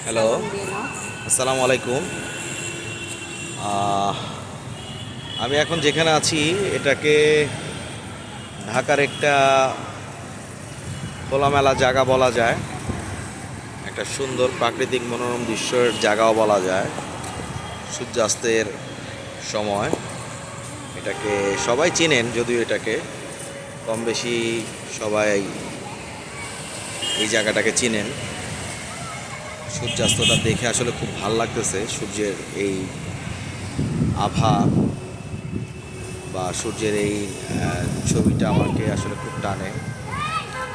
Hello, আসসালামু আলাইকুম। আহ, আমি এখন যেখানে আছি এটাকে ঢাকার একটা খোলামেলা জায়গা বলা যায়, একটা সুন্দর প্রাকৃতিক মনোরম দৃশ্যের জায়গাও বলা যায়। সূর্যাস্তের সময় এটাকে সবাই চেনেন, যদিও এটাকে কম বেশি সবাই এই জায়গাটাকে চিনেন। সূর্যাস্তটা দেখে আসলে খুব ভালো লাগতেছে। সূর্যের এই আভা বা সূর্যের এই ছবিটা আমাকে আসলে খুব টানে।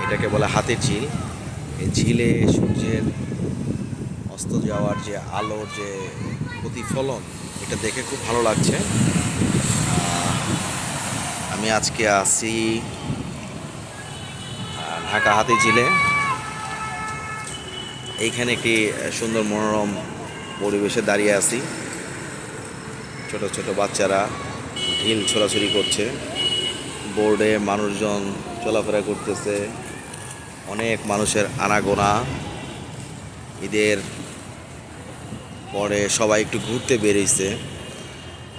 এটাকে বলে হাতির ঝিল। এই ঝিলে সূর্যের অস্ত যাওয়ার যে আলোর যে প্রতিফলন, এটা দেখে খুব ভালো লাগছে। আমি আজকে আছি ঢাকা হাতির ঝিলে। এইখানে একটি সুন্দর মনোরম পরিবেশে দাঁড়িয়ে আছি। ছোট ছোট বাচ্চারা ঢিল ছোড়াছুড়ি করছে, বোর্ডে মানুষজন চলাফেরা করতেছে, অনেক মানুষের আনাগোনা। ঈদের পরে সবাই একটু ঘুরতে বেরিয়েছে।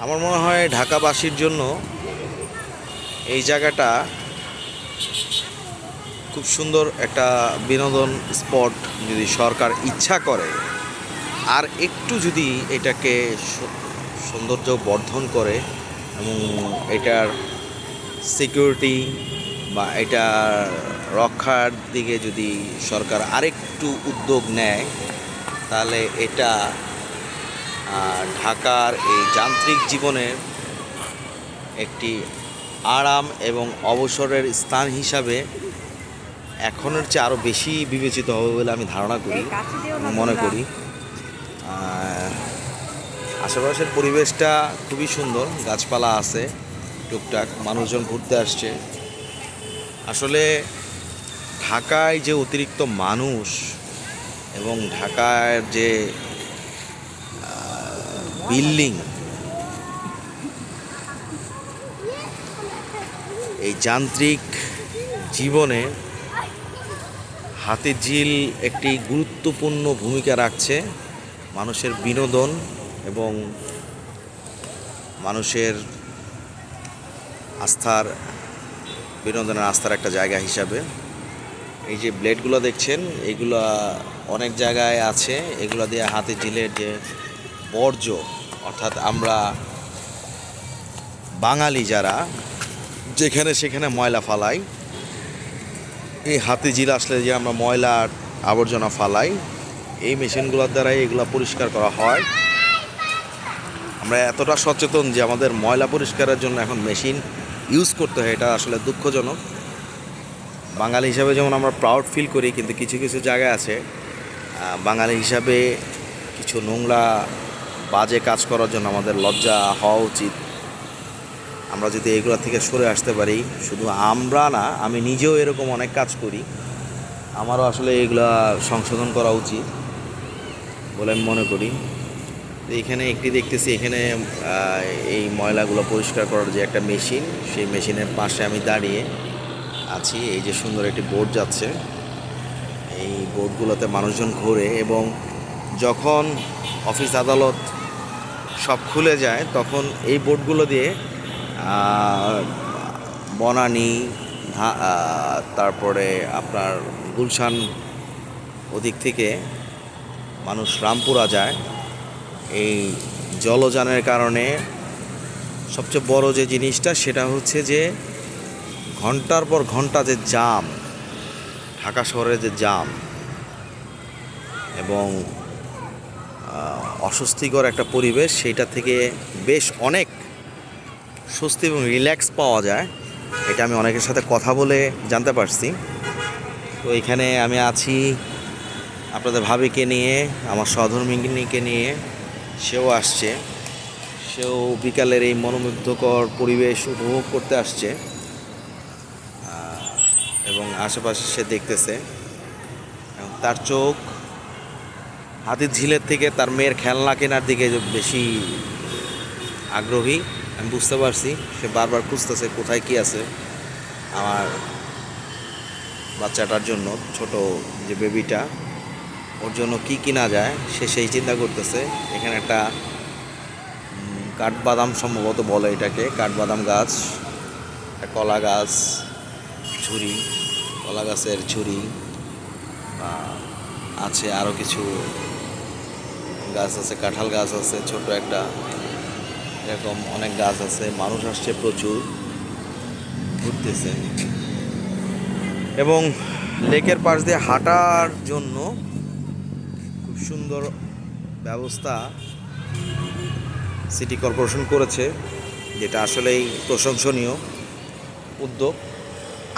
আমার মনে হয় ঢাকাবাসীর জন্য এই জায়গাটা খুব সুন্দর একটা বিনোদন স্পট। যদি সরকার ইচ্ছা করে আর একটু যদি এটাকে সৌন্দর্য বর্ধন করে এবং এটার সিকিউরিটি বা এটার রক্ষার দিকে যদি সরকার আরেকটু উদ্যোগ নেয়, তাহলে এটা ঢাকার এই যান্ত্রিক জীবনের একটি আরাম এবং অবসরের স্থান হিসাবে এখনের চেয়ে আরও বেশি বিবেচিত হবে বলে আমি ধারণা করি, মনে করি। আশেপাশের পরিবেশটা খুবই সুন্দর, গাছপালা আছে, টুকটাক মানুষজন ঘুরতে আসছে। আসলে ঢাকায় যে অতিরিক্ত মানুষ এবং ঢাকার যে বিল্ডিং, এই যান্ত্রিক জীবনে হাতির ঝিল একটি গুরুত্বপূর্ণ ভূমিকা রাখছে মানুষের বিনোদন এবং মানুষের আস্থার, বিনোদনের আস্থার একটা জায়গা হিসাবে। এই যে ব্লেডগুলো দেখছেন, এগুলো অনেক জায়গায় আছে। এগুলো দিয়ে হাতির ঝিলের যে বর্জ্য, অর্থাৎ আমরা বাঙালি যারা যেখানে সেখানে ময়লা ফালাই, এই হাতির ঝিল আসলে যে আমরা ময়লা আবর্জনা ফালাই, এই মেশিনগুলোর দ্বারাই এগুলো পরিষ্কার করা হয়। আমরা এতটা সচেতন যে আমাদের ময়লা পরিষ্কারের জন্য এখন মেশিন ইউজ করতে হয়, এটা আসলে দুঃখজনক। বাঙালি হিসাবে যেমন আমরা প্রাউড ফিল করি, কিন্তু কিছু কিছু জায়গায় আছে বাঙালি হিসাবে কিছু নোংরা বাজে কাজ করার জন্য আমাদের লজ্জা হওয়া উচিত। আমরা যদি এগুলো থেকে সরে আসতে পারি, শুধু আমরা না, আমি নিজেও এরকম অনেক কাজ করি, আমারও আসলে এগুলা সংশোধন করা উচিত বলে আমি মনে করি। এইখানে একটি দেখতেছি, এখানে এই ময়লাগুলো পরিষ্কার করার যে একটা মেশিন, সেই মেশিনের পাশে আমি দাঁড়িয়ে আছি। এই যে সুন্দর একটি বোর্ড যাচ্ছে, এই বোর্ডগুলোতে মানুষজন ঘোরে এবং যখন অফিস আদালত সব খুলে যায় তখন এই বোর্ডগুলো দিয়ে বনানী, তারপরে আপনার গুলশান ওদিক থেকে মানুষ রামপুরা যায়। এই জলযানের কারণে সবচেয়ে বড় যে জিনিসটা, সেটা হচ্ছে যে ঘন্টার পর ঘন্টা যে জাম, ঢাকা শহরে যে জাম এবং অস্বস্তিকর একটা পরিবেশ, সেইটা থেকে বেশ অনেক স্বস্তি এবং রিল্যাক্স পাওয়া যায়। এটা আমি অনেকের সাথে কথা বলে জানতে পারছি। তো এখানে আমি আছি আপনাদের ভাবিকে নিয়ে, আমার সহধর্মিণীকে নিয়ে। সেও আসছে, সেও বিকালের এই মনোমুগ্ধকর পরিবেশ উপভোগ করতে আসছে এবং আশেপাশে সে দেখতেছে। এবং তার চোখ হাতির ঝিলের থেকে তার মেয়ের খেলনা কেনার দিকে বেশি আগ্রহী, আমি বুঝতে পারছি। সে বারবার খুঁজতেছে কোথায় কি আছে আমার বাচ্চাটার জন্য, ছোট যে বেবিটা, ওর জন্য কি কিনা যায় সে সেই চিন্তা করতেছে। এখানে একটা কাঠবাদাম সম্ভবত বলে এটাকে, কাঠবাদাম গাছ, একটা কলা গাছ, ঝুড়ি, কলা গাছের ঝুড়ি আছে, আরও কিছু গাছ আছে, কাঁঠাল গাছ আছে ছোট একটা, এরকম অনেক গাছ আছে। মানুষ আসছে প্রচুর, ঘুরতেছে, এবং লেকের পাশ দিয়ে হাঁটার জন্য খুব সুন্দর ব্যবস্থা সিটি কর্পোরেশন করেছে, যেটা আসলেই প্রশংসনীয় উদ্যোগ।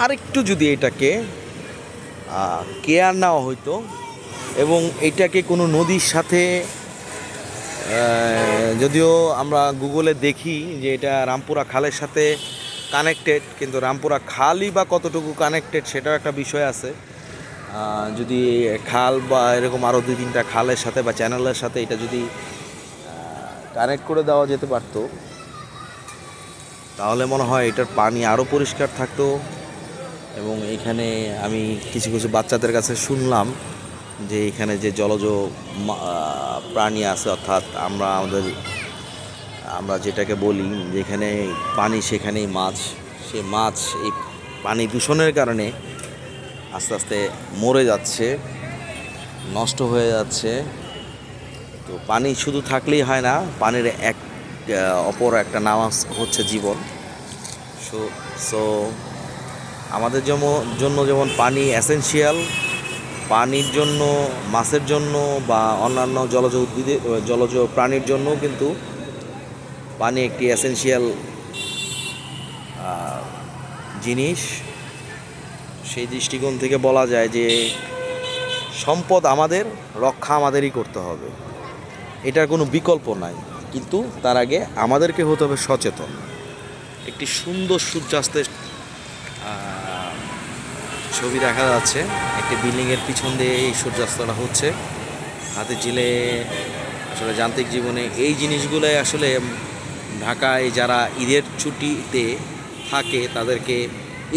আরেকটু যদি এটাকে কেয়ার নেওয়া হইতো এবং এটাকে কোনো নদীর সাথে, যদিও আমরা গুগলে দেখি যে এটা রামপুরা খালের সাথে কানেক্টেড, কিন্তু রামপুরা খালই বা কতটুকু কানেক্টেড সেটাও একটা বিষয় আছে। যদি খাল বা এরকম আরও 2-3টা খালের সাথে বা চ্যানেলের সাথে এটা যদি কানেক্ট করে দেওয়া যেতে পারতো, তাহলে মনে হয় এটার পানি আরও পরিষ্কার থাকতো। এবং এখানে আমি কিছু কিছু বাচ্চাদের কাছে শুনলাম যে এখানে যে জলজ প্রাণী আছে, অর্থাৎ আমরা যেটাকে বলি যেখানে পানি সেখানেই মাছ, সে মাছ এই পানি দূষণের কারণে আস্তে আস্তে মরে যাচ্ছে, নষ্ট হয়ে যাচ্ছে। তো পানি শুধু থাকলেই হয় না, পানির অপর একটা নাম হচ্ছে জীবন। সো আমাদের জন্য যেমন পানি এসেনশিয়াল, পানির জন্য, মাছের জন্য বা অন্যান্য জলজ প্রাণীর জন্য কিন্তু পানি একটি এসেনশিয়াল জিনিস। সেই দৃষ্টিকোণ থেকে বলা যায় যে সম্পদ আমাদের, রক্ষা আমাদেরই করতে হবে, এটার কোনো বিকল্প নাই। কিন্তু তার আগে আমাদেরকে হতে হবে সচেতন। একটি সুন্দর সূর্যাস্তের ছবি দেখা যাচ্ছে, একটি বিল্ডিংয়ের পিছন দিয়ে এই সূর্যাস্তটা হচ্ছে। হাতিঝিলে আসলে যান্ত্রিক জীবনে এই জিনিসগুলোই আসলে ঢাকায় যারা ঈদের ছুটিতে থাকে তাদেরকে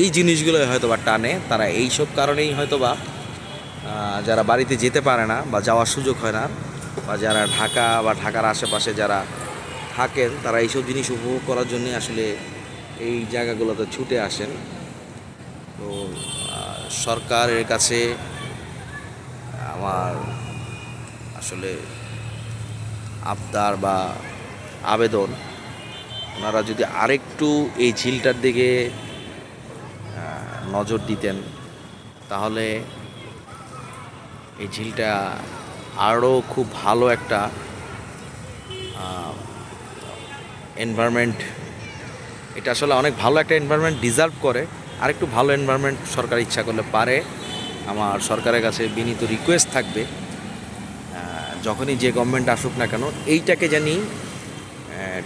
এই জিনিসগুলোই হয়তো বা টানে। তারা এইসব কারণেই হয়তো বা যারা বাড়িতে যেতে পারে না বা যাওয়ার সুযোগ হয় না, বা যারা ঢাকা বা ঢাকার আশেপাশে যারা থাকেন, তারা এইসব জিনিস উপভোগ করার জন্যে আসলে এই জায়গাগুলোতে ছুটে আসেন। তো সরকারের কাছে আমার আসলে আবদার বা আবেদন, ওনারা যদি আরেকটু এই ঝিলটার দিকে নজর দিতেন, তাহলে এই ঝিলটা আরও খুব ভালো একটা এনভায়রনমেন্ট, এটা আসলে অনেক ভালো একটা এনভায়রনমেন্ট ডিজার্ভ করে। আরেকটু ভালো এনভায়রনমেন্ট সরকার ইচ্ছা করলে পারে। আমার সরকারের কাছে বিনীত রিকোয়েস্ট থাকবে, যখনই যে গভর্নমেন্ট আসুক না কেন, এইটাকে জানি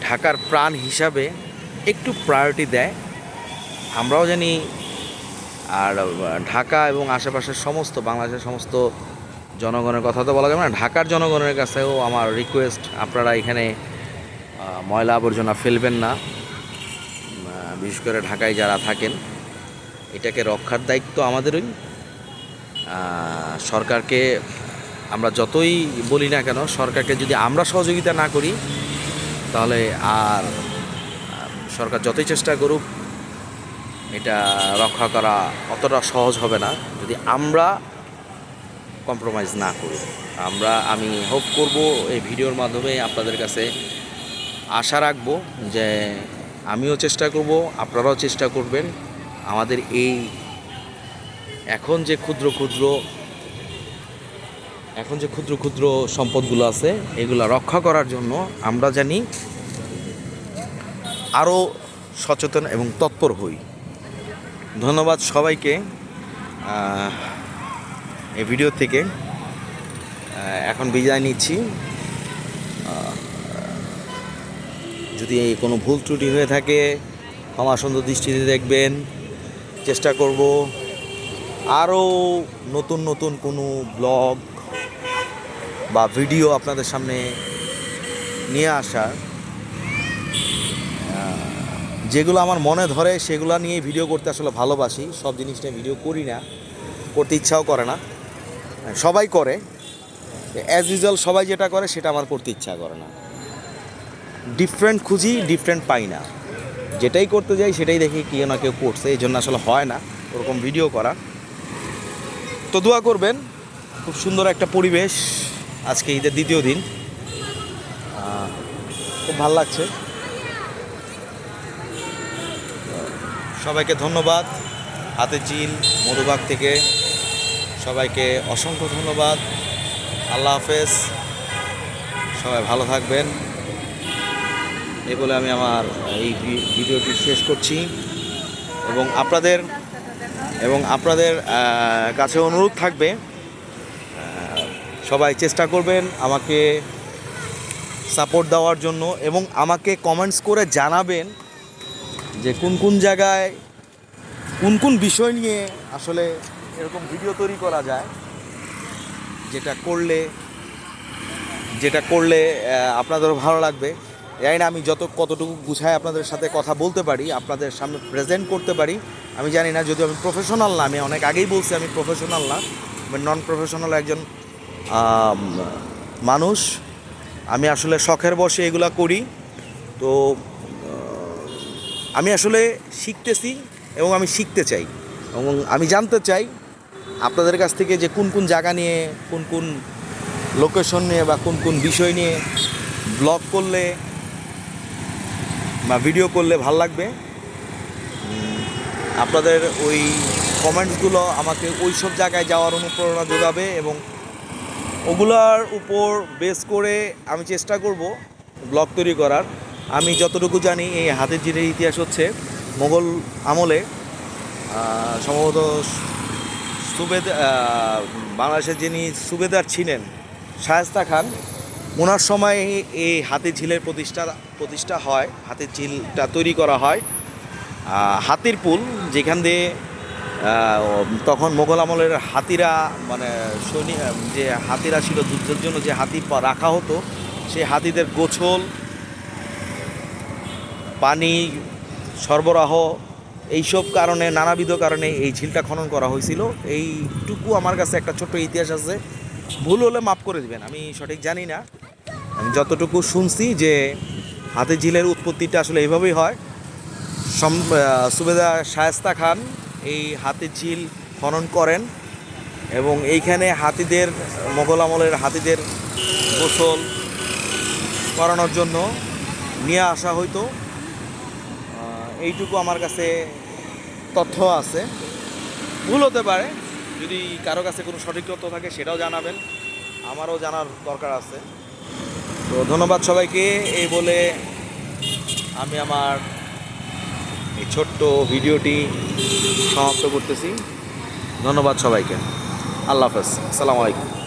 ঢাকার প্রাণ হিসাবে একটু প্রায়োরিটি দেয়। আমরাও জানি, আর ঢাকা এবং আশেপাশের সমস্ত বাংলাদেশের সমস্ত জনগণের কথা তো বলা যাবে না, ঢাকার জনগণের কাছেও আমার রিকোয়েস্ট, আপনারা এখানে ময়লা আবর্জনা ফেলবেন না। বিশেষ করে ঢাকায় যারা থাকেন, এটাকে রক্ষার দায়িত্ব আমাদেরই। সরকারকে আমরা যতই বলি না কেন, সরকারকে যদি আমরা সহযোগিতা না করি, তাহলে আর সরকার যতই চেষ্টা করুক এটা রক্ষা করা অতটা সহজ হবে না যদি আমরা কম্প্রোমাইজ না করি। আমি হোপ করব এই ভিডিওর মাধ্যমে আপনাদের কাছে আশা রাখব যে আমিও চেষ্টা করব, আপনারাও চেষ্টা করবেন। আমাদের এই এখন যে ক্ষুদ্র ক্ষুদ্র সম্পদগুলো আছে, এগুলো রক্ষা করার জন্য আমরা জানি আরও সচেতন এবং তৎপর হই। ধন্যবাদ সবাইকে এই ভিডিও থেকে। এখন বিদায় নিচ্ছি। যদি কোনো ভুল ত্রুটি হয়ে থাকে ক্ষমা সুন্দর দৃষ্টিতে দেখবেন। চেষ্টা করব আরও নতুন কোনো ব্লগ বা ভিডিও আপনাদের সামনে নিয়ে আসার। যেগুলো আমার মনে ধরে সেগুলো নিয়ে ভিডিও করতে আসলে ভালোবাসি। সব জিনিস নিয়ে ভিডিও করি না, করতে ইচ্ছাও করে না, সবাই করে, অ্যাজ ইউজুয়াল সবাই যেটা করে সেটা আমার করতে ইচ্ছা করে না। ডিফারেন্ট খুঁজি, ডিফারেন্ট পাই না। যেটাই করতে যাই সেটাই দেখি কেউ না কেউ করছে, এই জন্য আসলে হয় না ওরকম ভিডিও করা। তো দোয়া করবেন। খুব সুন্দর একটা পরিবেশ, আজকে ঈদের দ্বিতীয় দিন, খুব ভালো লাগছে। সবাইকে ধন্যবাদ, হাতের ঝিল মধুবাগ থেকে সবাইকে অসংখ্য ধন্যবাদ। আল্লাহ হাফেজ, সবাই ভালো থাকবেন। এই বলে আমি আমার এই ভিডিওটি শেষ করছি এবং আপনাদের কাছে অনুরোধ থাকবে, সবাই চেষ্টা করবেন আমাকে সাপোর্ট দেওয়ার জন্য এবং আমাকে কমেন্টস করে জানাবেন যে কোন কোন জায়গায় কোন কোন বিষয় নিয়ে আসলে এরকম ভিডিও তৈরি করা যায়, যেটা করলে আপনাদেরও ভালো লাগবে। জানি না আমি কতটুকু গুছায় আপনাদের সাথে কথা বলতে পারি, আপনাদের সামনে প্রেজেন্ট করতে পারি আমি জানি না। যদিও আমি প্রফেশনাল না, আমি অনেক আগেই বলছি আমি প্রফেশনাল না, আমি নন প্রফেশনাল একজন মানুষ। আমি আসলে শখের বশে এগুলা করি। তো আমি আসলে শিখতেছি এবং আমি শিখতে চাই এবং আমি জানতে চাই আপনাদের কাছ থেকে যে কোন কোন জায়গা নিয়ে, কোন কোন লোকেশন নিয়ে বা কোন কোন বিষয় নিয়ে ব্লগ করলে বা ভিডিও করলে ভাল লাগবে। আপনাদের ওই কমেন্টসগুলো আমাকে ওই সব জায়গায় যাওয়ার অনুপ্রেরণা যোগাবে এবং ওগুলার উপর বেস করে আমি চেষ্টা করব ব্লগ তৈরি করার। আমি যতটুকু জানি এই হাতের ঝিলের ইতিহাস হচ্ছে মোগল আমলে, সম্ভবত বাংলাদেশের যিনি সুবেদার ছিলেন শায়েস্তা খান, ওনার সময় এই হাতির ঝিলের প্রতিষ্ঠা হয়, হাতির ঝিলটা তৈরি করা হয়। হাতির পুল যেখান দিয়ে তখন মোগল আমলের হাতিরা মানে যে হাতিরা ছিল যুদ্ধের জন্য যে হাতি রাখা হতো, সেই হাতিদের গোছল, পানি সরবরাহ, এইসব কারণে নানাবিধ কারণে এই ঝিলটা খনন করা হয়েছিল। এইটুকু আমার কাছে একটা ছোট্ট ইতিহাস আছে, ভুল হলে মাফ করে দেবেন, আমি সঠিক জানি না। আমি যতটুকু শুনছি যে হাতির ঝিলের উৎপত্তিটা আসলে এইভাবেই হয়। সুবেদার শায়েস্তা খান এই হাতির ঝিল খনন করেন এবং এইখানে হাতিদের, মোগল আমলের হাতিদের গোসল করানোর জন্য নিয়ে আসা হইতো। এইটুকু আমার কাছে তথ্য আছে, ভুল হতে পারে। যদি কারো কাছে কোনো সঠিক তথ্য থাকে সেটাও জানাবেন, আমারও জানার দরকার আছে। তো ধন্যবাদ সবাইকে। এই বলে আমি আমার এই ছোট্ট ভিডিওটি সমাপ্ত করতেছি। ধন্যবাদ সবাইকে। আল্লাহ হাফেজ, আসসালামু আলাইকুম।